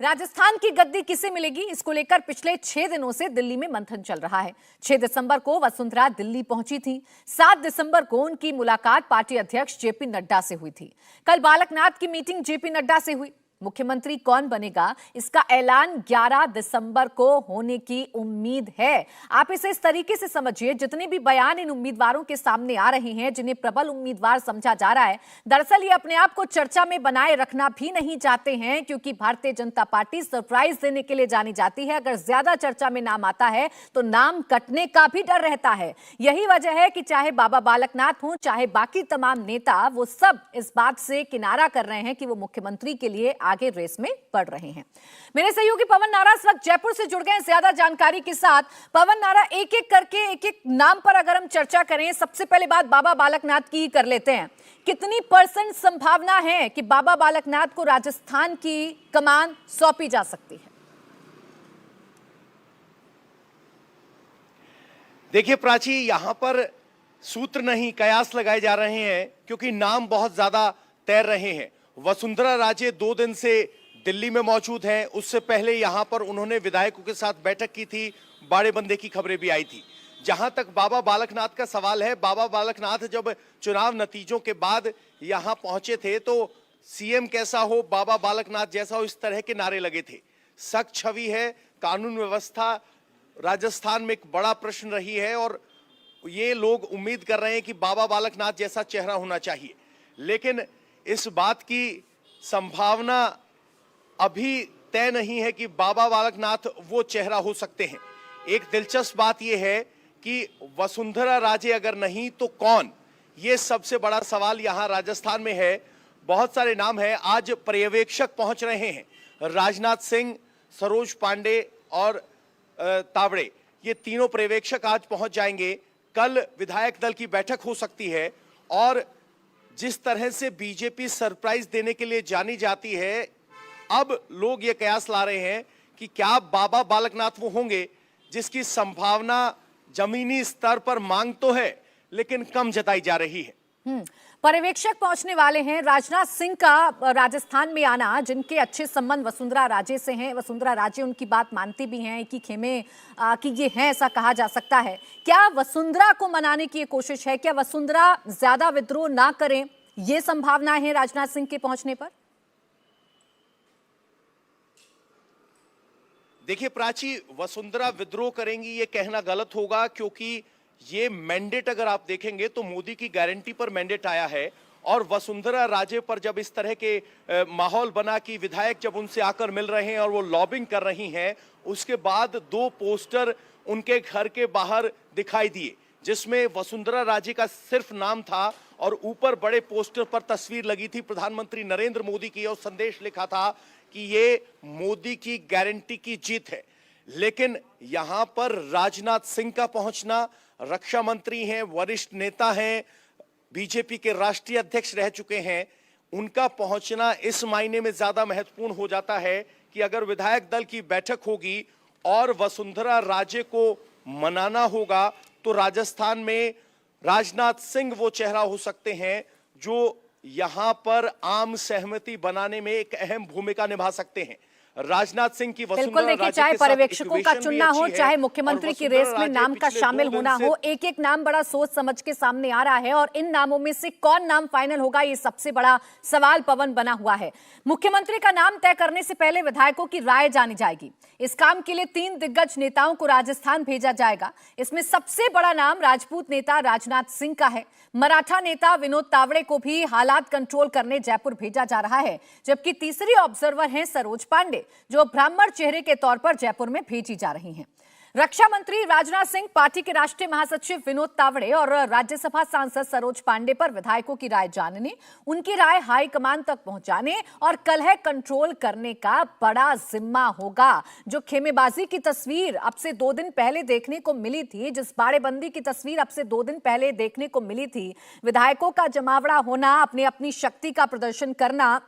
राजस्थान की गद्दी किसे मिलेगी, इसको लेकर पिछले 6 दिनों से दिल्ली में मंथन चल रहा है। 6 दिसंबर को वसुंधरा दिल्ली पहुंची थी। 7 दिसंबर को उनकी मुलाकात पार्टी अध्यक्ष जेपी नड्डा से हुई थी। कल बालकनाथ की मीटिंग जेपी नड्डा से हुई। मुख्यमंत्री कौन बनेगा, इसका ऐलान 11 दिसंबर को होने की उम्मीद है। आप इसे इस तरीके से समझिए, जितने भी बयान इन उम्मीदवारों के सामने आ रहे हैं, जिन्हें प्रबल उम्मीदवार समझा जा रहा है, दरअसल ये अपने आप को चर्चा में बनाए रखना भी नहीं चाहते हैं, क्योंकि भारतीय जनता पार्टी सरप्राइज देने के लिए जानी जाती है। अगर ज्यादा चर्चा में नाम आता है तो नाम कटने का भी डर रहता है। यही वजह है कि चाहे बाबा बालकनाथ हो, चाहे बाकी तमाम नेता, वो सब इस बात से किनारा कर रहे हैं कि वो मुख्यमंत्री के लिए आगे रेस में बढ़ रहे हैं। मेरे सहयोगी पवन नारा इस वक्त जयपुर से जुड़ गए हैं ज्यादा जानकारी के साथ। पवन नारा, एक एक करके एक एक नाम पर अगर हम चर्चा करें, सबसे पहले बात बाबा बालकनाथ की कर लेते हैं। कितनी % संभावना है कि बाबा बालकनाथ को राजस्थान की कमान सौंपी जा सकती है? देखिए प्राची, यहां पर सूत्र नहीं कयास लगाए जा रहे हैं, क्योंकि नाम बहुत ज्यादा तैर रहे हैं। वसुंधरा राजे 2 दिन से दिल्ली में मौजूद हैं। उससे पहले यहां पर उन्होंने विधायकों के साथ बैठक की थी। बाड़ेबंदे की खबरें भी आई थी। जहां तक बाबा बालकनाथ का सवाल है, बाबा बालकनाथ जब चुनाव नतीजों के बाद यहां पहुंचे थे तो सीएम कैसा हो, बाबा बालकनाथ जैसा हो, इस तरह के नारे लगे थे। सख्त छवि है, कानून व्यवस्था राजस्थान में एक बड़ा प्रश्न रही है और ये लोग उम्मीद कर रहे हैं कि बाबा बालकनाथ जैसा चेहरा होना चाहिए। लेकिन इस बात की संभावना अभी तय नहीं है कि बाबा बालकनाथ वो चेहरा हो सकते हैं। एक दिलचस्प बात यह है कि वसुंधरा राजे अगर नहीं तो कौन, ये सबसे बड़ा सवाल यहां राजस्थान में है। बहुत सारे नाम हैं। आज पर्यवेक्षक पहुंच रहे हैं, राजनाथ सिंह, सरोज पांडे और तावड़े, ये तीनों पर्यवेक्षक आज पहुंच जाएंगे। कल विधायक दल की बैठक हो सकती है और जिस तरह से बीजेपी सरप्राइज देने के लिए जानी जाती है, अब लोग ये कयास ला रहे हैं कि क्या बाबा बालकनाथ वो होंगे जिसकी संभावना जमीनी स्तर पर मांग तो है लेकिन कम जताई जा रही है। पर्यवेक्षक पहुंचने वाले हैं। राजनाथ सिंह का राजस्थान में आना, जिनके अच्छे संबंध वसुंधरा राजे से हैं, वसुंधरा राजे उनकी बात मानती भी हैं कि खेमे कि ये हैं, ऐसा कहा जा सकता है। क्या वसुंधरा को मनाने की कोशिश है? क्या वसुंधरा ज्यादा विद्रोह ना करें, ये संभावना है राजनाथ सिंह के पहुंचने पर? देखिए प्राची, वसुंधरा विद्रोह करेंगी ये कहना गलत होगा, क्योंकि ये मैंडेट अगर आप देखेंगे तो मोदी की गारंटी पर मैंडेट आया है। और वसुंधरा राजे पर जब इस तरह के माहौल बना कि विधायक जब उनसे आकर मिल रहे हैं और वो लॉबिंग कर रही हैं, उसके बाद 2 पोस्टर उनके घर के बाहर दिखाई दिए, जिसमें वसुंधरा राजे का सिर्फ नाम था और ऊपर बड़े पोस्टर पर तस्वीर लगी थी प्रधानमंत्री नरेंद्र मोदी की, और संदेश लिखा था कि ये मोदी की गारंटी की जीत है। लेकिन यहां पर राजनाथ सिंह का पहुंचना, रक्षा मंत्री हैं, वरिष्ठ नेता हैं, बीजेपी के राष्ट्रीय अध्यक्ष रह चुके हैं, उनका पहुंचना इस मायने में ज्यादा महत्वपूर्ण हो जाता है कि अगर विधायक दल की बैठक होगी और वसुंधरा राजे को मनाना होगा तो राजस्थान में राजनाथ सिंह वो चेहरा हो सकते हैं जो यहां पर आम सहमति बनाने में एक अहम भूमिका निभा सकते हैं। राजनाथ सिंह की बिल्कुल, देखिए, चाहे पर्यवेक्षकों का चुनना हो, चाहे मुख्यमंत्री की रेस में नाम का शामिल होना हो, एक एक नाम बड़ा सोच समझ के सामने आ रहा है और इन नामों में से कौन नाम फाइनल होगा, ये सबसे बड़ा सवाल पवन बना हुआ है। मुख्यमंत्री का नाम तय करने से पहले विधायकों की राय जानी जाएगी। इस काम के लिए 3 दिग्गज नेताओं को राजस्थान भेजा जाएगा। इसमें सबसे बड़ा नाम राजपूत नेता राजनाथ सिंह का है। मराठा नेता विनोद तावड़े को भी हालात कंट्रोल करने जयपुर भेजा जा रहा है, जबकि तीसरी ऑब्जर्वर हैं सरोज पांडे, जो ब्राह्मण चेहरे के तौर पर जयपुर में भेजी जा रही हैं। रक्षा मंत्री राजनाथ सिंह, पार्टी के राष्ट्रीय महासचिव विनोद तावड़े और राज्यसभा सांसद सरोज पांडे पर विधायकों की राय जानने, उनकी राय हाईकमान तक पहुंचाने और कलह कंट्रोल करने का बड़ा जिम्मा होगा। जो खेमेबाजी की तस्वीर अब से 2 दिन पहले देखने को मिली थी, जिस बाड़ेबंदी की तस्वीर अब से 2 दिन पहले देखने को मिली थी, विधायकों का जमावड़ा होना, अपनी शक्ति का प्रदर्शन करना,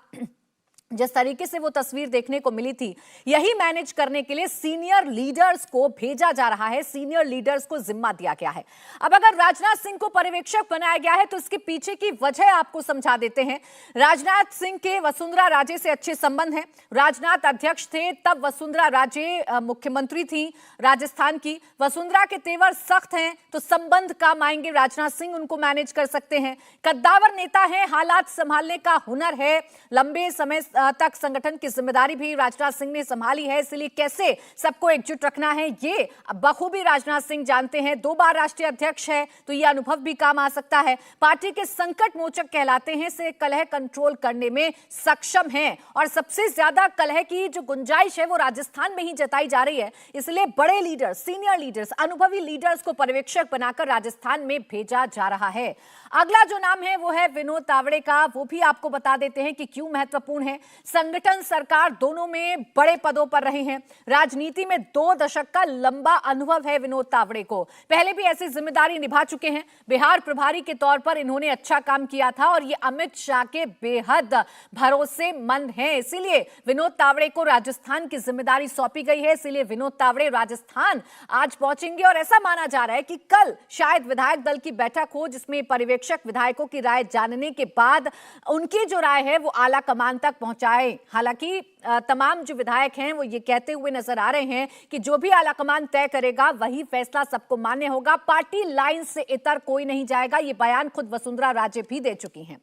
जिस तरीके से वो तस्वीर देखने को मिली थी, यही मैनेज करने के लिए सीनियर लीडर्स को भेजा जा रहा है, सीनियर लीडर्स को जिम्मा दिया गया है। अब अगर राजनाथ सिंह को पर्यवेक्षक बनाया गया है तो इसके पीछे की वजह आपको समझा देते हैं। राजनाथ सिंह के वसुंधरा राजे से अच्छे संबंध हैं। राजनाथ अध्यक्ष थे तब वसुंधरा राजे मुख्यमंत्री थी राजस्थान की। वसुंधरा के तेवर सख्त हैं तो संबंध काम आएंगे, राजनाथ सिंह उनको मैनेज कर सकते हैं। कद्दावर नेता है, हालात संभालने का हुनर है, लंबे समय तक संगठन की जिम्मेदारी भी राजनाथ सिंह ने संभाली है, इसलिए कैसे सबको एकजुट रखना है ये बखूबी राजनाथ सिंह जानते हैं। 2 बार राष्ट्रीय अध्यक्ष है तो ये अनुभव भी काम आ सकता है। पार्टी के संकट मोचक कहलाते हैं, से कलह कंट्रोल करने में सक्षम हैं और सबसे ज्यादा कलह की जो गुंजाइश है वो राजस्थान में ही जताई जा रही है। इसलिए बड़े लीडर्स, सीनियर लीडर्स, अनुभवी लीडर्स को पर्यवेक्षक बनाकर राजस्थान में भेजा जा रहा है। अगला जो नाम है वो है विनोद तावड़े का। वो भी आपको बता देते हैं कि क्यों महत्वपूर्ण है। संगठन, सरकार दोनों में बड़े पदों पर रहे हैं। राजनीति में 2 दशक का लंबा अनुभव है विनोद तावड़े को। पहले भी ऐसी जिम्मेदारी निभा चुके हैं। बिहार प्रभारी के तौर पर इन्होंने अच्छा काम किया था और ये अमित शाह के बेहद भरोसेमंद हैं। इसीलिए विनोद तावड़े को राजस्थान की जिम्मेदारी सौंपी गई है। इसीलिए विनोद तावड़े राजस्थान आज पहुंचेंगे और ऐसा माना जा रहा है कि कल शायद विधायक दल की बैठक हो, जिसमें पर्यवेक्षक विधायकों की राय जानने के बाद उनकी जो राय है वो आला कमान तक पहुंचाए। हालांकि तमाम जो विधायक हैं वो ये कहते हुए नजर आ रहे हैं कि जो भी आला कमान तय करेगा वही फैसला सबको मान्य होगा, पार्टी लाइन से इतर कोई नहीं जाएगा। ये बयान खुद वसुंधरा राजे भी दे चुकी हैं।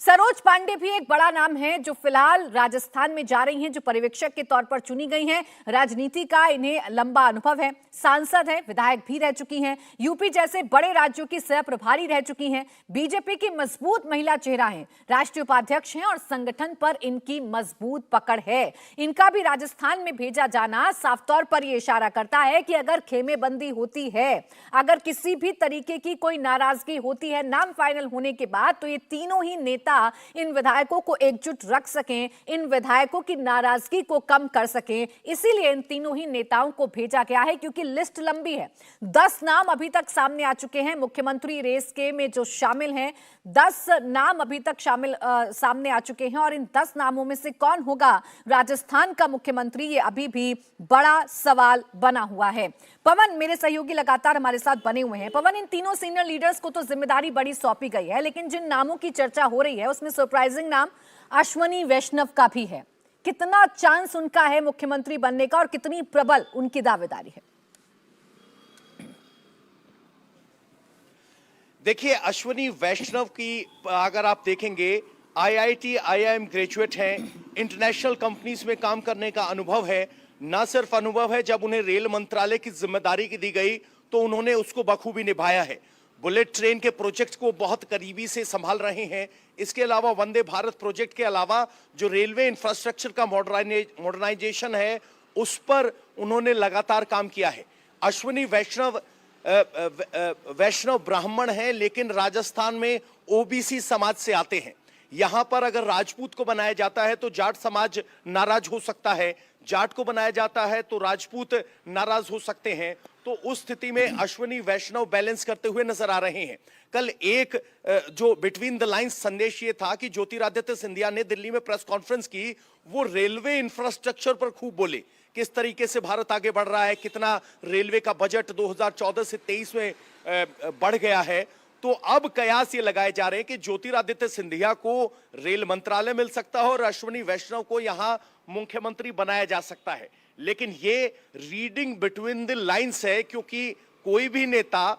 सरोज पांडे भी एक बड़ा नाम है जो फिलहाल राजस्थान में जा रही हैं, जो पर्यवेक्षक के तौर पर चुनी गई हैं। राजनीति का इन्हें लंबा अनुभव है, सांसद है, विधायक भी रह चुकी हैं, यूपी जैसे बड़े राज्यों की सह प्रभारी रह चुकी हैं, बीजेपी की मजबूत महिला चेहरा है, राष्ट्रीय उपाध्यक्ष हैं और संगठन पर इनकी मजबूत पकड़ है। इनका भी राजस्थान में भेजा जाना साफ तौर पर यह इशारा करता है कि अगर खेमेबंदी होती है, अगर किसी भी तरीके की कोई नाराजगी होती है नाम फाइनल होने के बाद, तो ये तीनों ही नेता इन विधायकों को एकजुट रख सकें, इन विधायकों की नाराजगी को कम कर सकें। इसीलिए इन तीनों ही नेताओं को भेजा गया है, क्योंकि लिस्ट लंबी है। 10 नाम अभी तक सामने आ चुके हैं मुख्यमंत्री रेस के में जो शामिल हैं। 10 नाम अभी तक सामने आ चुके हैं और इन 10 नामों में से कौन होगा राजस्थान का मुख्यमंत्री, ये अभी भी बड़ा सवाल बना हुआ है। पवन, मेरे सहयोगी लगातार हमारे साथ बने हुए हैं। पवन, इन तीनों सीनियर लीडर्स को तो जिम्मेदारी बड़ी सौंपी गई है, लेकिन जिन नामों की चर्चा हो रही है उसमें सरप्राइजिंग नाम अश्वनी वैष्णव का भी है। कितना चांस उनका है मुख्यमंत्री बनने का और कितनी प्रबल उनकी दावेदारी है? देखिए, अश्वनी वैष्णव की अगर आप देखेंगे, आईआईटी, आईआईएम ग्रेजुएट हैं, इंटरनेशनल कंपनीज में काम करने का अनुभव है। ना सिर्फ अनुभव है, जब उन्हें रेल मंत्रालय की जिम्मेदारी की दी गई तो उन्होंने उसको बखूबी निभाया है। बुलेट ट्रेन के प्रोजेक्ट को बहुत करीबी से संभाल रहे हैं। इसके अलावा वंदे भारत प्रोजेक्ट के अलावा जो रेलवे इंफ्रास्ट्रक्चर का मॉडर्नाइजेशन है उस पर उन्होंने लगातार काम किया है। अश्वनी वैष्णव ब्राह्मण हैं, लेकिन राजस्थान में ओबीसी समाज से आते हैं। यहां पर अगर राजपूत को बनाया जाता है तो जाट समाज नाराज हो सकता है, जाट को बनाया जाता है तो राजपूत नाराज हो सकते हैं। तो उस स्थिति में अश्वनी वैष्णव बैलेंस करते हुए नजर आ रहे हैं। कल एक जो बिटवीन द लाइंस संदेश ये था कि ज्योतिरादित्य सिंधिया ने दिल्ली में प्रेस कॉन्फ्रेंस की, वो रेलवे इंफ्रास्ट्रक्चर पर खूब बोले, किस तरीके से भारत आगे बढ़ रहा है, कितना रेलवे का बजट 2014 से 23 में बढ़ गया है। तो अब कयास ये लगाए जा रहे हैं कि ज्योतिरादित्य सिंधिया को रेल मंत्रालय मिल सकता है और अश्वनी वैष्णव को यहां मुख्यमंत्री बनाया जा सकता है। लेकिन ये रीडिंग बिटवीन द लाइंस है, क्योंकि कोई भी नेता,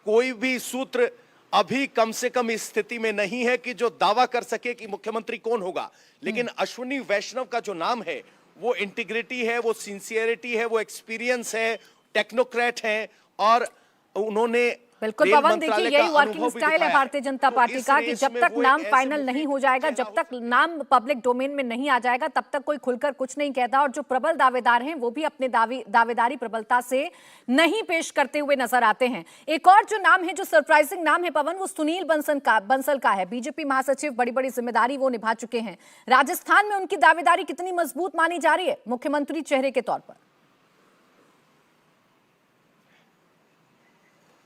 कोई भी सूत्र अभी कम से कम इस स्थिति में नहीं है कि जो दावा कर सके कि मुख्यमंत्री कौन होगा। लेकिन अश्वनी वैष्णव का जो नाम है वो इंटीग्रिटी है, वो सिंसियरिटी है, वो एक्सपीरियंस है, टेक्नोक्रेट है और उन्होंने बिल्कुल पवन, देखिए यही वर्किंग स्टाइल है भारतीय जनता पार्टी का कि जब तक नाम फाइनल नहीं हो जाएगा, जब तक नाम पब्लिक डोमेन में नहीं आ जाएगा, तब तक कोई खुलकर कुछ नहीं कहता। और जो प्रबल दावेदार हैं वो भी अपने दावेदारी प्रबलता से नहीं पेश करते हुए नजर आते हैं। एक और जो नाम है, जो सरप्राइजिंग नाम है पवन, वो सुनील बंसल का है। बीजेपी महासचिव, बड़ी बड़ी जिम्मेदारी वो निभा चुके हैं। राजस्थान में उनकी दावेदारी कितनी मजबूत मानी जा रही है मुख्यमंत्री चेहरे के तौर पर?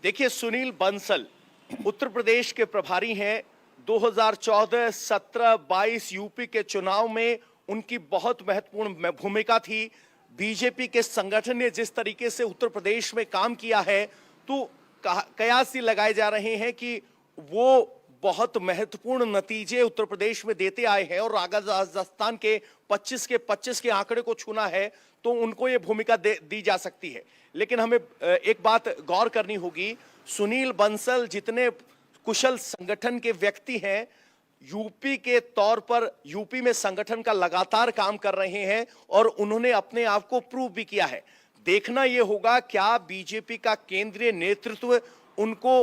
देखिए, सुनील बंसल उत्तर प्रदेश के प्रभारी हैं। 2014, 17, 22 यूपी के चुनाव में उनकी बहुत महत्वपूर्ण भूमिका थी। बीजेपी के संगठन ने जिस तरीके से उत्तर प्रदेश में काम किया है, तो कयास ये लगाए जा रहे हैं कि वो बहुत महत्वपूर्ण नतीजे उत्तर प्रदेश में देते आए हैं और अगर राजस्थान के 25 के आंकड़े को छूना है तो उनको ये भूमिका दी जा सकती है। लेकिन हमें एक बात गौर करनी होगी, सुनील बंसल जितने कुशल संगठन के व्यक्ति हैं, यूपी के तौर पर यूपी में संगठन का लगातार काम कर रहे हैं और उन्होंने अपने आप को प्रूव भी किया है। देखना यह होगा क्या बीजेपी का केंद्रीय नेतृत्व उनको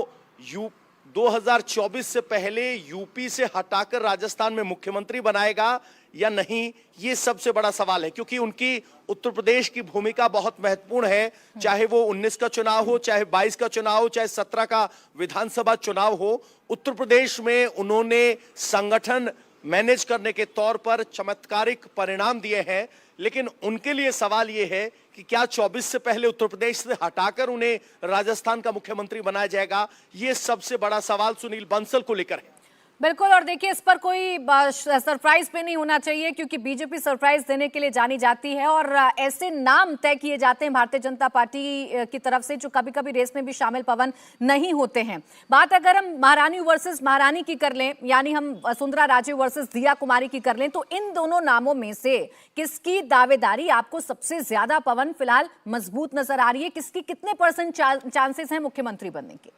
2024 से पहले यूपी से हटाकर राजस्थान में मुख्यमंत्री बनाएगा या नहीं, ये सबसे बड़ा सवाल है। क्योंकि उनकी उत्तर प्रदेश की भूमिका बहुत महत्वपूर्ण है, चाहे वो 19 का चुनाव हो, चाहे 22 का चुनाव हो, चाहे 17 का विधानसभा चुनाव हो। उत्तर प्रदेश में उन्होंने संगठन मैनेज करने के तौर पर चमत्कारिक परिणाम दिए हैं। लेकिन उनके लिए सवाल यह है कि क्या 24 से पहले उत्तर प्रदेश से हटाकर उन्हें राजस्थान का मुख्यमंत्री बनाया जाएगा, ये सबसे बड़ा सवाल सुनील बंसल को लेकर है। बिल्कुल, और देखिए इस पर कोई सरप्राइज पे नहीं होना चाहिए क्योंकि बीजेपी सरप्राइज देने के लिए जानी जाती है और ऐसे नाम तय किए जाते हैं भारतीय जनता पार्टी की तरफ से जो कभी कभी रेस में भी शामिल पवन नहीं होते हैं। बात अगर हम महारानी वर्सेस महारानी की कर लें, यानी हम वसुंधरा राजे वर्सेस दिया कुमारी की कर लें, तो इन दोनों नामों में से किसकी दावेदारी आपको सबसे ज्यादा पवन फिलहाल मजबूत नजर आ रही है? किसकी कितने % चांसेस हैं मुख्यमंत्री बनने के?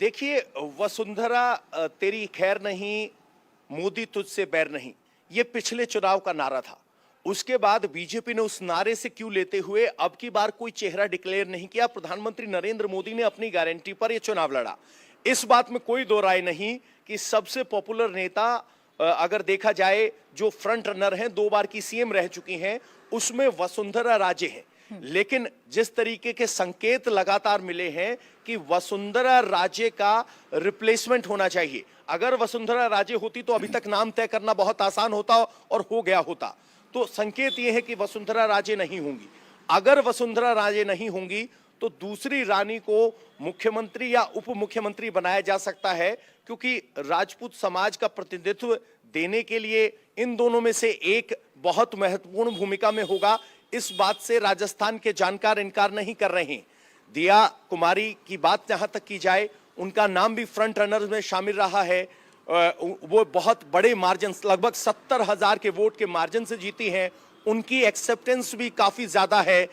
देखिए, वसुंधरा तेरी खैर नहीं, मोदी तुझसे बैर नहीं, ये पिछले चुनाव का नारा था। उसके बाद बीजेपी ने उस नारे से क्यों लेते हुए अब की बार कोई चेहरा डिक्लेयर नहीं किया। प्रधानमंत्री नरेंद्र मोदी ने अपनी गारंटी पर यह चुनाव लड़ा। इस बात में कोई दो राय नहीं कि सबसे पॉपुलर नेता अगर देखा जाए जो फ्रंट रनर हैं, 2 बार की सीएम रह चुकी हैं, उसमें वसुंधरा राजे हैं। लेकिन जिस तरीके के संकेत लगातार मिले हैं कि वसुंधरा राजे का रिप्लेसमेंट होना चाहिए, अगर वसुंधरा राजे होती तो अभी तक नाम तय करना बहुत आसान होता और हो गया होता। तो संकेत यह है कि वसुंधरा राजे नहीं होंगी। अगर वसुंधरा राजे नहीं होंगी तो दूसरी रानी को मुख्यमंत्री या उप मुख्यमंत्री बनाया जा सकता है, क्योंकि राजपूत समाज का प्रतिनिधित्व देने के लिए इन दोनों में से एक बहुत महत्वपूर्ण भूमिका में होगा। इस बात से राजस्थान के जानकार इनकार नहीं कर रहे हैं। दिया कुमारी की बात जहां तक की जाए, उनका नाम भी फ्रंट रनर्स में शामिल रहा है। वो बहुत बड़े मार्जिन, लगभग 70,000 के वोट के मार्जिन से जीती हैं। उनकी एक्सेप्टेंस भी काफी ज्यादा है।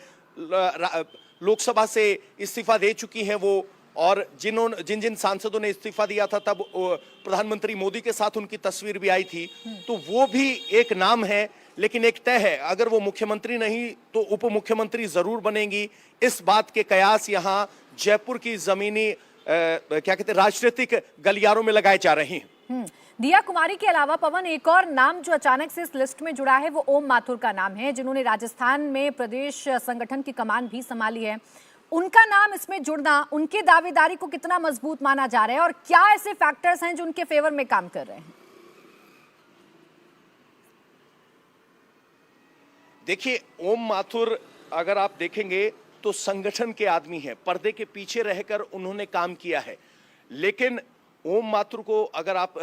लोकसभा से इस्तीफा दे चुकी हैं वो, और जिन सांसदों ने इस्तीफा दिया था तब प्रधानमंत्री मोदी के साथ उनकी तस्वीर भी आई थी, तो वो भी एक नाम है। लेकिन एक तय है, अगर वो मुख्यमंत्री नहीं तो उप मुख्यमंत्री जरूर बनेंगी। इस बात के कयास यहाँ जयपुर की जमीनी क्या कहते हैं राजनीतिक गलियारों में लगाए जा रहे हैं। दिया कुमारी के अलावा पवन, एक और नाम जो अचानक से इस लिस्ट में जुड़ा है वो ओम माथुर का नाम है, जिन्होंने राजस्थान में प्रदेश संगठन की कमान भी संभाली है। उनका नाम इसमें जुड़ना, उनके दावेदारी को कितना मजबूत माना जा रहा है और क्या ऐसे फैक्टर्स हैं जो उनके फेवर में काम कर रहे हैं? देखिए, ओम माथुर अगर आप देखेंगे तो संगठन के आदमी हैं, पर्दे के पीछे रहकर उन्होंने काम किया है। लेकिन ओम माथुर को अगर आप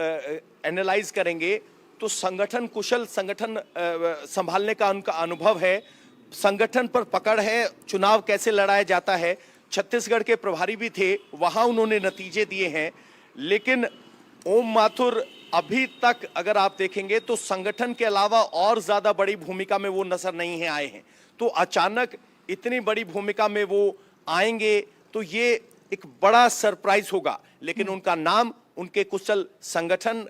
एनालाइज करेंगे तो संगठन कुशल, संगठन संभालने का उनका अनुभव है, संगठन पर पकड़ है, चुनाव कैसे लड़ाया जाता है। छत्तीसगढ़ के प्रभारी भी थे, वहां उन्होंने नतीजे दिए हैं। लेकिन ओम माथुर अभी तक अगर आप देखेंगे तो संगठन के अलावा और ज्यादा बड़ी भूमिका में वो नजर नहीं है आए हैं। तो अचानक इतनी बड़ी भूमिका में वो आएंगे तो ये एक बड़ा सरप्राइज होगा। लेकिन उनका नाम, उनके कुशल संगठन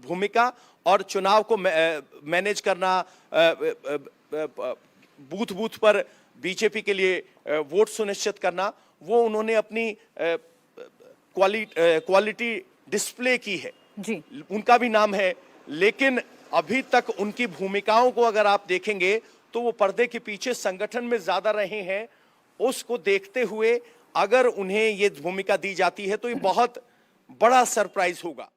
भूमिका और चुनाव को मैनेज करना, बूथ बूथ पर बीजेपी के लिए वोट सुनिश्चित करना, वो उन्होंने अपनी क्वालिटी डिस्प्ले की है जी। उनका भी नाम है। लेकिन अभी तक उनकी भूमिकाओं को अगर आप देखेंगे तो वो पर्दे के पीछे संगठन में ज्यादा रहे हैं। उसको देखते हुए अगर उन्हें ये भूमिका दी जाती है तो ये बहुत बड़ा सरप्राइज होगा।